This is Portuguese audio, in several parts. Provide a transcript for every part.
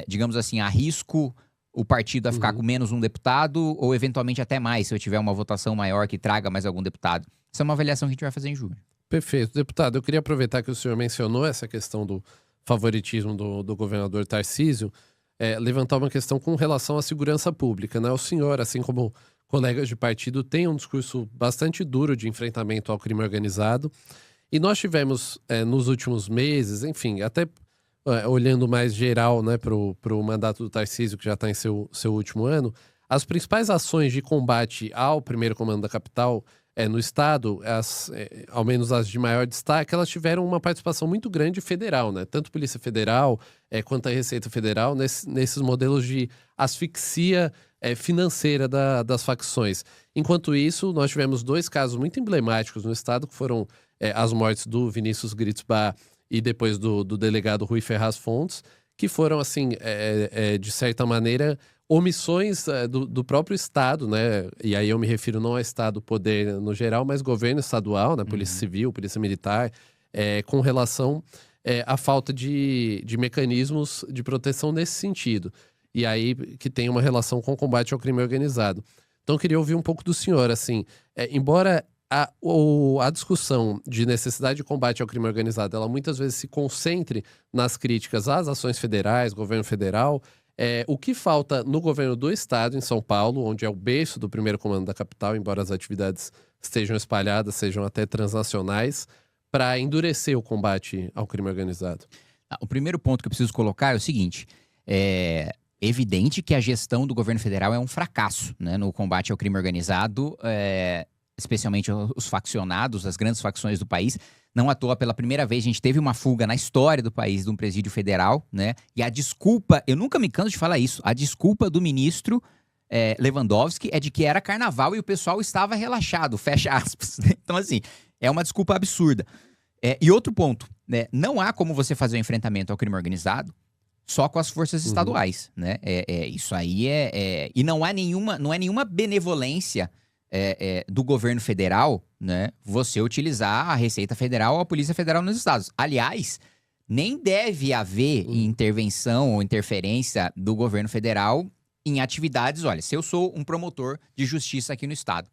digamos assim, arrisco o partido a ficar com menos um deputado ou eventualmente até mais, se eu tiver uma votação maior que traga mais algum deputado. Essa é uma avaliação que a gente vai fazer em julho. Perfeito. Deputado, eu queria aproveitar que o senhor mencionou essa questão do favoritismo do governador Tarcísio, levantar uma questão com relação à segurança pública, né? O senhor, assim como colegas de partido, tem um discurso bastante duro de enfrentamento ao crime organizado. E nós tivemos, nos últimos meses, enfim, até olhando mais geral, né, para o mandato do Tarcísio, que já está em seu último ano, as principais ações de combate ao primeiro comando da capital no estado, ao menos as de maior destaque, elas tiveram uma participação muito grande federal, né? Tanto Polícia Federal quanto a Receita Federal, nesses modelos de asfixia financeira das facções. Enquanto isso, nós tivemos 2 casos muito emblemáticos no estado, que foram as mortes do Vinícius Gritzbach e depois do delegado Rui Ferraz Fontes, que foram, assim, de certa maneira, omissões do próprio Estado, né? E aí eu me refiro não ao Estado, poder no geral, mas governo estadual, né? Polícia Civil, Polícia Militar, com relação à falta de mecanismos de proteção nesse sentido. E aí que tem uma relação com o combate ao crime organizado. Então eu queria ouvir um pouco do senhor, assim, embora a discussão de necessidade de combate ao crime organizado, ela muitas vezes se concentre nas críticas às ações federais, governo federal, o que falta no governo do estado, em São Paulo, onde é o berço do primeiro comando da capital, embora as atividades estejam espalhadas, sejam até transnacionais, para endurecer o combate ao crime organizado? O primeiro ponto que eu preciso colocar é o seguinte: é evidente que a gestão do governo federal é um fracasso, né, no combate ao crime organizado, especialmente os faccionados, as grandes facções do país. Não à toa, pela primeira vez, a gente teve uma fuga na história do país de um presídio federal, né? E a desculpa, eu nunca me canso de falar isso, a desculpa do ministro Lewandowski é de que era carnaval e o pessoal estava relaxado, fecha aspas. Então, assim, é uma desculpa absurda. E outro ponto, né? Não há como você fazer o enfrentamento ao crime organizado só com as forças estaduais, né? Isso aí e não é nenhuma benevolência do governo federal, né, você utilizar a Receita Federal ou a Polícia Federal nos estados. Aliás, nem deve haver intervenção ou interferência do governo federal em atividades. Olha, se eu sou um promotor de justiça aqui no estado,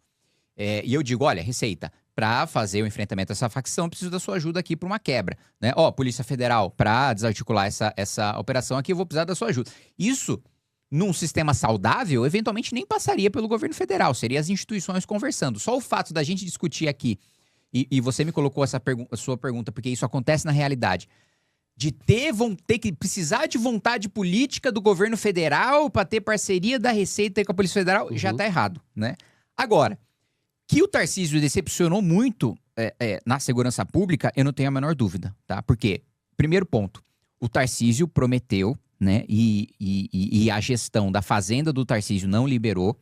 e eu digo, olha, Receita, para fazer o enfrentamento dessa facção, preciso da sua ajuda aqui para uma quebra, né? Polícia Federal, para desarticular essa operação aqui, eu vou precisar da sua ajuda. Isso, num sistema saudável, eventualmente nem passaria pelo governo federal, seria as instituições conversando. Só o fato da gente discutir aqui, e você me colocou a sua pergunta, porque isso acontece na realidade, de ter que precisar de vontade política do governo federal para ter parceria da Receita com a Polícia Federal, já tá errado, né? Agora, que o Tarcísio decepcionou muito na segurança pública, eu não tenho a menor dúvida, tá? Porque, primeiro ponto, o Tarcísio prometeu, né, e a gestão da Fazenda do Tarcísio não liberou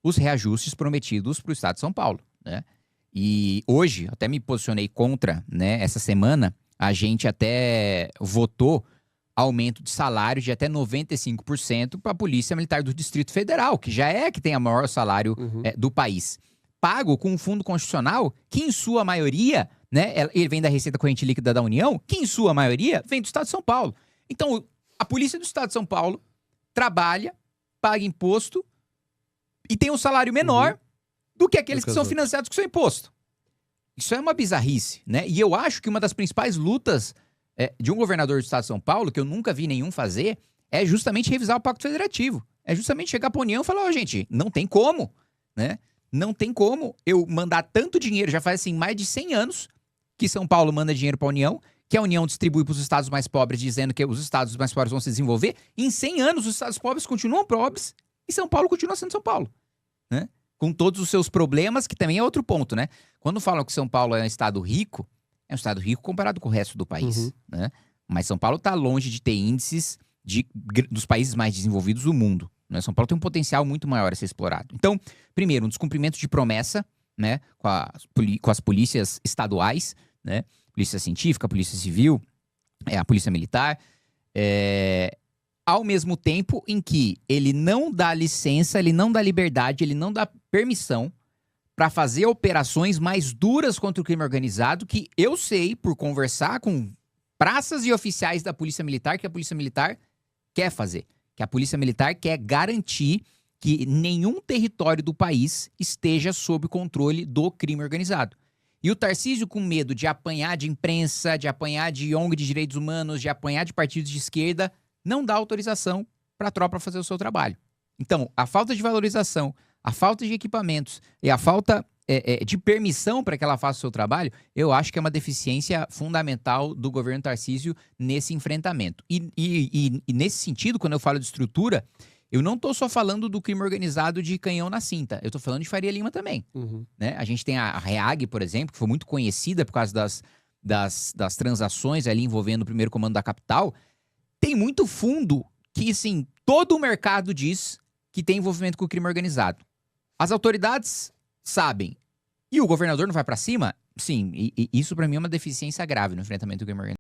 os reajustes prometidos para o estado de São Paulo, né? E hoje, até me posicionei contra, né? Essa semana, a gente até votou aumento de salário de até 95% para a Polícia Militar do Distrito Federal, que já que tem o maior salário do país. Pago com um fundo constitucional que, em sua maioria, né, ele vem da Receita Corrente Líquida da União, que, em sua maioria, vem do estado de São Paulo. Então, a Polícia do Estado de São Paulo trabalha, paga imposto e tem um salário menor do que aqueles que são financiados com seu imposto. Isso é uma bizarrice, né? E eu acho que uma das principais lutas de um governador do Estado de São Paulo, que eu nunca vi nenhum fazer, é justamente revisar o Pacto Federativo. É justamente chegar para a União e falar, gente, não tem como, né? Não tem como eu mandar tanto dinheiro, já faz assim mais de 100 anos que São Paulo manda dinheiro para a União, que a União distribui para os estados mais pobres, dizendo que os estados mais pobres vão se desenvolver. Em 100 anos, os estados pobres continuam pobres e São Paulo continua sendo São Paulo, né? Com todos os seus problemas, que também é outro ponto, né? Quando falam que São Paulo é um estado rico, é um estado rico comparado com o resto do país, né? Mas São Paulo está longe de ter índices dos países mais desenvolvidos do mundo, né? São Paulo tem um potencial muito maior a ser explorado. Então, primeiro, um descumprimento de promessa, né? Com as polícias estaduais, né? Polícia Científica, Polícia Civil, a Polícia Militar, ao mesmo tempo em que ele não dá licença, ele não dá liberdade, ele não dá permissão para fazer operações mais duras contra o crime organizado, que eu sei, por conversar com praças e oficiais da Polícia Militar, que a Polícia Militar quer fazer. Que a Polícia Militar quer garantir que nenhum território do país esteja sob controle do crime organizado. E o Tarcísio, com medo de apanhar de imprensa, de apanhar de ONG de direitos humanos, de apanhar de partidos de esquerda, não dá autorização para a tropa fazer o seu trabalho. Então, a falta de valorização, a falta de equipamentos e a falta de permissão para que ela faça o seu trabalho, eu acho que é uma deficiência fundamental do governo Tarcísio nesse enfrentamento. E nesse sentido, quando eu falo de estrutura, eu não estou só falando do crime organizado de canhão na cinta, eu estou falando de Faria Lima também. Né? A gente tem a REAG, por exemplo, que foi muito conhecida por causa das transações ali envolvendo o primeiro comando da capital. Tem muito fundo que, assim, todo o mercado diz que tem envolvimento com o crime organizado. As autoridades sabem. E o governador não vai para cima? Sim, e isso para mim é uma deficiência grave no enfrentamento do crime organizado.